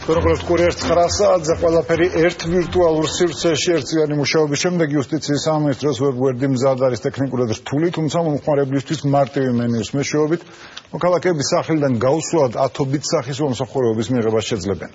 როგორც კურიერს 9 საათზე ყველაფერი ერთ ვირტუალურ სივრცეში ერთწლიანი მუშაობის შემდეგ იუსტიციის სამინისტროს ვებგვერდი მზად არის ტექნიკურად რთული, თუმცა მომხმარებლისთვის მარტივი მენიუს მეშვეობით მოქალაქეების სახლიდან გავსვლად 10 სახის მომსახურების მიღება შეძლებენ.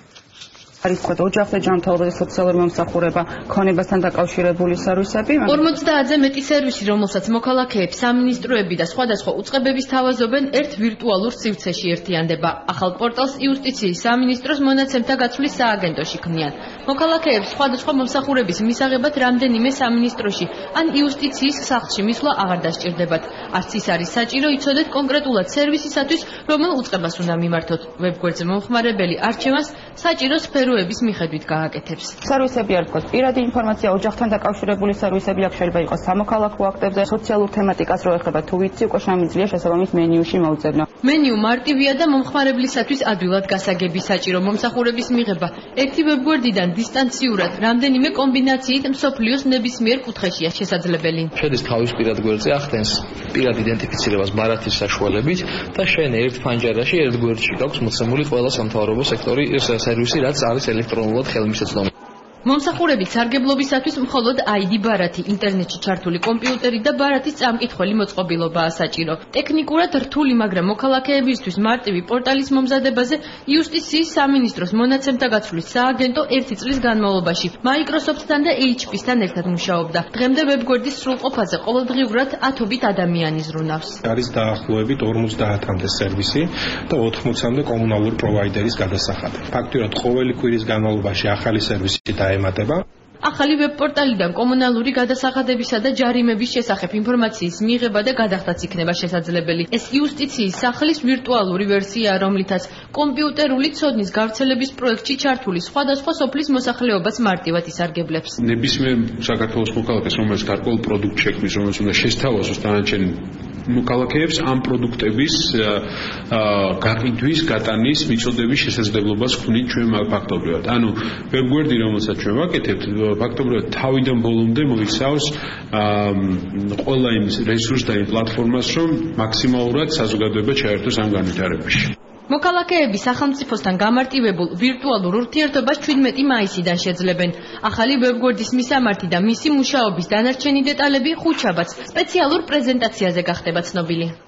არის თქვა ოჯახზე ჯანმრთელობაზე სოციალური მომსახურება, ქონებასთან დაკავშირებული სერვისები. 50-ზე მეტი სერვისი, რომელსაც მოქალაქეებს, სამინისტროები და სხვადასხვა უწყებების თავაზობენ, ერთ ვირტუალურ სივრცეში ერთიანდება. ახალ პორტალს იუსტიციის სამინისტროს მონაცემთა გაცვლის სააგენტოში ქმნიან. მოქალაქეებს სხვადასხვა მომსახურების მისაღებად რამდენიმე სამინისტროში ან იუსტიციის სახლში მისვლა აღარ დასჭირდებათ. არც ის არის საჭირო იცოდეთ კონკრეტულად სერვისისათვის, რომელ უწყებას უნდა მიმართოთ. ვებგვერდზე მომხმარებელი არჩევანს საჭირო სფეროების მიხედვით გააკეთებს. სერვისები არ თქვა პირადი ინფორმაცია, ოჯახთან დაკავშირებული სერვისები აქ შეიძლება იყოს სამოქალაქო აქტებზე, სოციალურ თემატიკას რო ეხება თუ ვიცი, უკვე შემიძლია შესაბამის მენიუში მოუწევნა. მენიუ მარტივია და მომხმარებლისათვის ადვილად გასაგები, საჭირო მომსახურების მიღება. ერთი ვებგვერდიდან დისტანციურად რამდენიმე კომბინაციით მსოფლიოს ნებისმიერ კუთხეშია შესაძლებელი. შედის თავის პირად გვერდზე ახდენს პირად იდენტიფიცირებას ბარათის საშუალებით და შენ ერთ ფანჯარაში ერთ გვერდში გაქვს მოცემული ყველა სამთავრობო სექტორის სერვისი, რაც არის ელექტრონულად ხელმისაწვდომი. მომსახურების სარგებლობისათვის მხოლოდ ID ბარათი, ინტერნეტში ჩართული კომპიუტერი და ბარათის წამკითხველი მოწყობილობაა საჭირო. ტექნიკურად რთული, მაგრამ მოქალაქეებისთვის მარტივი პორტალის მომზადებაზე იუსტიციის სამინისტროს მონაცემთა გაცვლის სააგენტო 1 წლის განმავლობაში Microsoft-თან და HP-სთან ერთად მუშაობდა. დღემდე ვებგვერდის სრულყოფაზე ყოველდღიურად 10 ადამიანი ზრუნავს. არის დაახლოებით 50-მდე სერვისი და 80-მდე კომუნალური პროვაიდერის გადასახადი. ფაქტობრივად ყოველი კვირის განმავლობაში ახალი სერვისი დაემატება. ახალი ვებპორტალიდან კომუნალური გადასახადებისა და ჯარიმების შესახებ ინფორმაციის მიღება და გადახდაც იქნება შესაძლებელი. ეს იუსტიციის სახლის ვირტუალური ვერსია, რომლითაც კომპიუტერული ცოდნის გავრცელების პროექტში ჩართული სხვადასხვა სოფლის მოსახლეობას მარტივად ისარგებლებს. ნებისმიერ საქართველოს მოქალაქეს, რომელიც გარკვეულ პროდუქტ შექმნის, რომელიც უნდა შესთავაზოს დანარჩენი მოქალაქეებს ამ პროდუქტების გაყიდვის, გატანის მიწოდების შესაძლებლობას ქმნით ჩვენ ფაქტობრივად. ანუ ვებგვერდი, რომელსაც ჩვენ ვაკეთებთ, ფაქტობრივად თავიდან ბოლომდე მოიცავს ყველა იმ რესურსს და იმ პლატფორმას, რომ მაქსიმალურად საზოგადოება ჩაერთოს ამ განვითარებაში. მოქალაქეები სახელმწიფოსთან გამარტივებულ ვირტუალურ ურთიერთობას 17 მაისიდან შეძლებენ. ახალი ვებგვერდის მისამართი და მისი მუშაობის დანარჩენი დეტალები ხუთშაბათს სპეციალურ პრეზენტაციაზე გახდება ცნობილი.